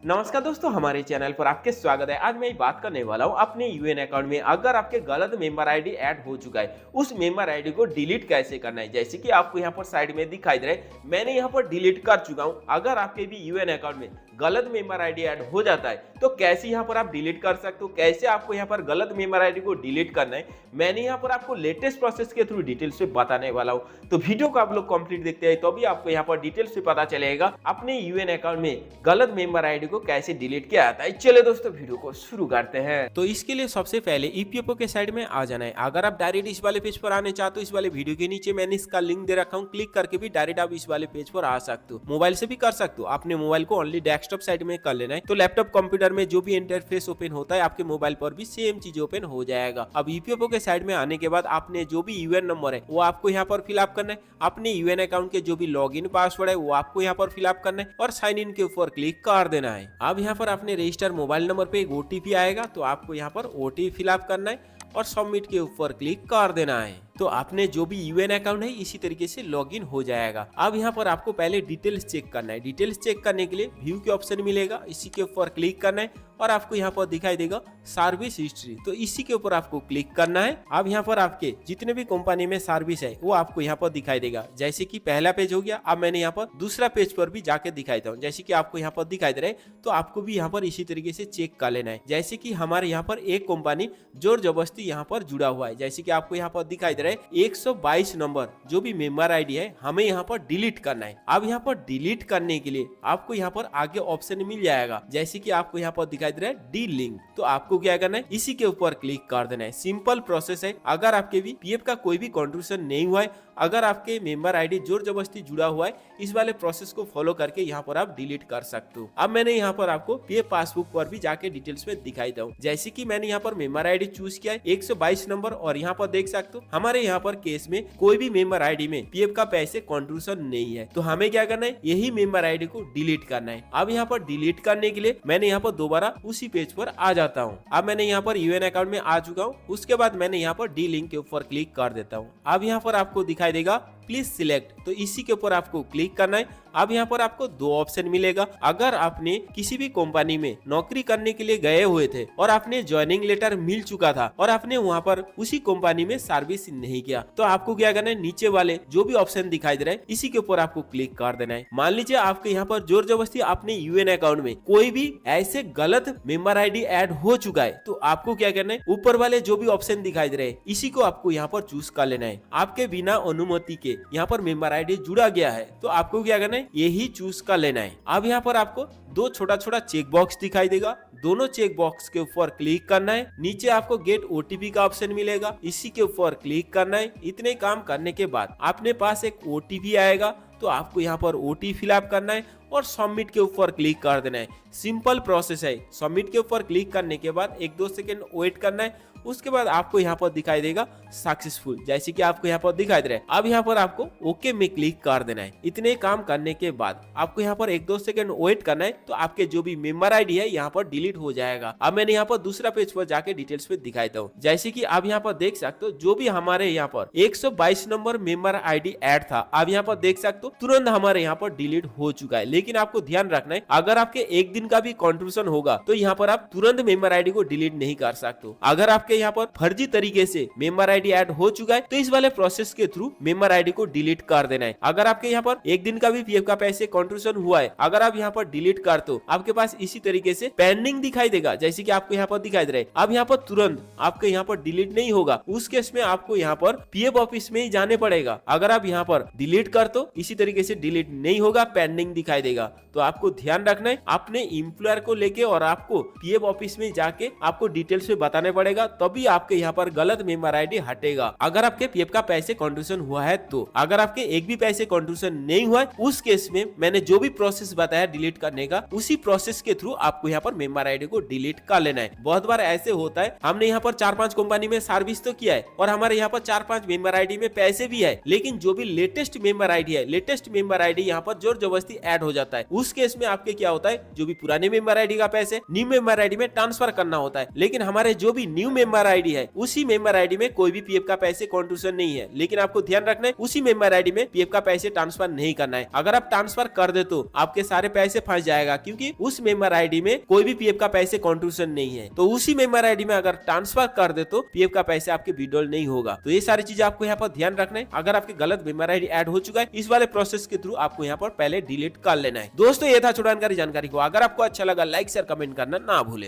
नमस्कार दोस्तों, हमारे चैनल पर आपके स्वागत है। आज मैं बात करने वाला हूँ अपने यूएन अकाउंट में अगर आपके गलत मेंबर आईडी ऐड हो चुका है, उस मेंबर आईडी को डिलीट कैसे करना है। जैसे कि आपको यहाँ पर साइड में दिखाई दे रहा है, मैंने यहाँ पर डिलीट कर चुका हूँ। अगर आपके भी यूएन अकाउंट में गलत मेंबर आईडी ऐड हो जाता है तो कैसे यहाँ पर आप डिलीट कर सकते हो, कैसे आपको यहाँ पर गलत मेंबर आईडी को डिलीट करना है, मैंने यहाँ पर आपको लेटेस्ट प्रोसेस के थ्रू डिटेल्स में बताने वाला हूँ। तो वीडियो को आप लोग कंप्लीट देखते हैं तो भी आपको यहाँ पर डिटेल्स से पता चलेगा अपने यूएन अकाउंट में गलत मेंबर आईडी को कैसे डिलीट किया जाता है। चलिए दोस्तों, वीडियो को शुरू करते हैं। तो इसके लिए सबसे पहले ईपीएफओ के साइड में आ जाना है। अगर आप डायरेक्ट इस वाले पेज पर आने चाहते हो, इस वाले वीडियो के नीचे मैंने इसका लिंक दे रखा हूँ, क्लिक करके भी डायरेक्ट आप इस वाले पेज पर आ सकते हो। मोबाइल से भी कर सकते हो, अपने मोबाइल को ओनली डेस्कटॉप साइड में कर लेना है तो लैपटॉप कंप्यूटर में जो भी इंटरफेस ओपन होता है आपके मोबाइल पर भी सेम चीज ओपन हो जाएगा। अब ईपीएफओ के साइड में आने के बाद आपने जो भी यूएन नंबर है वो आपको यहाँ पर फिलअप करना है। अपने यूएन अकाउंट के जो भी लॉगिन पासवर्ड है वो आपको यहाँ पर फिलअप करना है और साइन इन के ऊपर क्लिक कर देना है। अब यहाँ पर अपने रजिस्टर मोबाइल नंबर पे एक ओटीपी आएगा तो आपको यहाँ पर ओटीपी फिलअप करना है और सबमिट के ऊपर क्लिक कर देना है। तो आपने जो भी यूएन अकाउंट है इसी तरीके से लॉगिन हो जाएगा। अब यहाँ पर आपको पहले डिटेल्स चेक करना है। डिटेल्स चेक करने के लिए व्यू के ऑप्शन मिलेगा, इसी के ऊपर क्लिक करना है और आपको यहाँ पर दिखाई देगा सर्विस हिस्ट्री, तो इसी के ऊपर आपको क्लिक करना है। अब यहाँ पर आपके जितने भी कंपनी में सर्विस है वो आपको यहाँ पर दिखाई देगा। जैसे कि पहला पेज हो गया, अब मैंने यहाँ पर दूसरा पेज पर भी जाके दिखाई देता हूँ। जैसे कि आपको यहाँ पर दिखाई दे रहा है तो आपको भी यहाँ पर इसी तरीके से चेक कर लेना है। जैसे कि हमारे यहाँ पर एक कंपनी जोर जबरदस्ती यहाँ पर जुड़ा हुआ है। जैसे कि आपको यहाँ पर दिखाई दे रहा है 122 नंबर जो भी मेंबर आईडी है हमें यहाँ पर डिलीट करना है। अब यहाँ पर डिलीट करने के लिए आपको यहाँ पर आगे ऑप्शन मिल जाएगा। जैसे कि आपको यहाँ पर दिखाई दे रहा है डी लिंक, तो आपको क्या करना है, इसी के ऊपर क्लिक कर देना है। सिंपल प्रोसेस है। अगर आपके भी पीएफ का कोई भी कंट्रीब्यूशन नहीं हुआ है, अगर आपके मेंबर आईडी जोर जबरदस्ती जुड़ा हुआ है, इस वाले प्रोसेस को फॉलो करके यहाँ पर आप डिलीट कर सकते हो। अब मैंने यहाँ पर आपको पीएफ पासबुक पर भी जाके डिटेल्स में दिखाई दूं। जैसे कि मैंने यहाँ पर मेंबर आईडी चूज किया है 122 नंबर और यहाँ पर देख सकते हो हमारे यहाँ पर केस में कोई भी मेंबर आईडी में पीएफ का पैसे कंट्रीब्यूशन नहीं है। तो हमें क्या करना है, यही मेंबर आईडी को डिलीट करना है। अब यहाँ पर डिलीट करने के लिए मैंने यहाँ पर दोबारा उसी पेज पर आ जाता हूँ। अब मैंने यहाँ पर यूएन अकाउंट में आ चुका हूँ। उसके बाद मैंने यहाँ पर डी लिंक के ऊपर क्लिक कर देता हूँ। अब यहाँ पर आपको दिखाई देगा प्लीज सिलेक्ट, तो इसी के ऊपर आपको क्लिक करना है। अब यहाँ पर आपको दो ऑप्शन मिलेगा। अगर आपने किसी भी कंपनी में नौकरी करने के लिए गए हुए थे और आपने ज्वाइनिंग लेटर मिल चुका था और आपने वहाँ पर उसी कंपनी में सर्विस नहीं किया, तो आपको क्या करना है, नीचे वाले जो भी ऑप्शन दिखाई दे रहा है इसी के ऊपर आपको क्लिक कर देना है। मान लीजिए आपके यहाँ पर जोर जबरदस्ती अपने यूएन अकाउंट में कोई भी ऐसे गलत मेंबर आईडी ऐड हो चुका है, तो आपको क्या करना है, ऊपर वाले जो भी ऑप्शन दिखाई दे रहे हैं इसी को आपको यहाँ पर चूज कर लेना है। आपके बिना अनुमति के यहाँ पर मेंबर आईडी जुड़ा गया है तो आपको क्या करना है, यही चूज कर लेना है। अब यहाँ पर आपको दो छोटा छोटा चेक बॉक्स दिखाई देगा, दोनों चेक बॉक्स के ऊपर क्लिक करना है। नीचे आपको गेट ओटीपी का ऑप्शन मिलेगा, इसी के ऊपर क्लिक करना है। इतने काम करने के बाद आपने पास एक ओटीपी आएगा, तो आपको यहाँ पर ओटीपी फिलअप करना है और सबमिट के ऊपर क्लिक कर देना है। सिंपल प्रोसेस है। सबमिट के ऊपर क्लिक करने के बाद 1-2 सेकंड वेट करना है। उसके बाद आपको यहाँ पर दिखाई देगा सक्सेसफुल, जैसे कि आपको यहाँ पर दिखाई दे रहा है। अब यहाँ पर आपको ओके में क्लिक कर देना है। इतने काम करने के बाद आपको यहाँ पर 1-2 सेकंड वेट करना है, तो आपके जो भी मेंबर आईडी है यहाँ पर डिलीट हो जाएगा। अब मैंने यहाँ पर दूसरा पेज पर जाके डिटेल्स पे दिखाई दूं। जैसे कि आप यहाँ पर देख सकते हो जो भी हमारे यहाँ पर 122 नंबर मेंबर आईडी ऐड था, आप यहाँ पर देख सकते हो तुरंत हमारे यहाँ पर डिलीट हो चुका है। लेकिन आपको ध्यान रखना है, अगर आपके एक दिन का भी कंट्रीब्यूशन होगा तो यहाँ पर आप तुरंत मेंबर आईडी को डिलीट नहीं कर सकते। अगर आपके यहाँ पर फर्जी तरीके से मेंबर आईडी ऐड हो चुका है तो इस वाले प्रोसेस के थ्रू मेंबर आईडी को डिलीट कर देना है। अगर आपके यहाँ पर एक दिन का भी पीएफ का पैसे कंट्रीब्यूशन हुआ है, अगर आप यहाँ पर डिलीट कर दो, आपके पास इसी तरीके से पेंडिंग दिखाई देगा, जैसे कि आपको यहाँ पर दिखाई दे रहा है। अब यहाँ पर तुरंत आपके यहाँ पर डिलीट नहीं होगा, उस केस में आपको यहाँ पर पीएफ ऑफिस में ही जाने पड़ेगा। अगर आप यहाँ पर डिलीट कर दो, इसी तरीके से डिलीट नहीं होगा, पेंडिंग दिखाई देगा। तो आपको ध्यान रखना है अपने एम्प्लॉयर को लेके, और आपको पीएफ ऑफिस में जाके आपको डिटेल्स में बताने पड़ेगा, तभी आपके यहाँ पर गलत मेंबर आईडी हटेगा। अगर आपके पीएफ का पैसे कंट्रीब्यूशन हुआ है तो, अगर आपके एक भी पैसे कंट्रीब्यूशन नहीं हुआ है, उस केस में मैंने जो भी प्रोसेस बताया डिलीट करने का, उसी प्रोसेस के थ्रू आपको यहाँ पर मेंबर आईडी को डिलीट कर लेना है। बहुत बार ऐसे होता है, हमने यहाँ पर 4-5 कंपनी में सर्विस तो किया है और हमारे यहाँ पर 4-5 मेंबर आईडी में पैसे भी है, लेकिन जो भी लेटेस्ट मेंबर आईडी है, लेटेस्ट मेंबर आईडी यहाँ पर जोर जबरदस्ती ऐड हो जाता है। उस केस में आपके क्या होता है, जो भी पुराने मेंबर आईडी का पैसे न्यू मेंबर आईडी में ट्रांसफर करना होता है, लेकिन हमारे जो भी न्यू मेंबर आईडी है उसी मेंबर आईडी में कोई भी पीएफ का पैसे कंट्रीब्यूशन नहीं है, लेकिन आपको ध्यान रखना है उसी मेंबर आईडी में पीएफ का पैसे ट्रांसफर नहीं करना है। अगर आप ट्रांसफर कर दे तो आपके सारे पैसे फंस जाएगा, क्योंकि उस मेंबर आईडी में कोई भी पीएफ का पैसे कंट्रीब्यूशन नहीं है। तो उसी मेंबर आईडी में अगर ट्रांसफर कर दे तो पीएफ का पैसे आपके विड्रॉल नहीं होगा। तो ये सारी चीजें आपको यहाँ पर ध्यान रखना है। अगर आपके गलत मेंबर आईडी ऐड हो चुका है, इस वाले प्रोसेस के थ्रू आपको यहाँ पर पहले डिलीट कर लेना है। दोस्तों ये था छोटा जानकारी को। अगर आपको अच्छा लगा लाइक शेयर कमेंट करना ना भूले।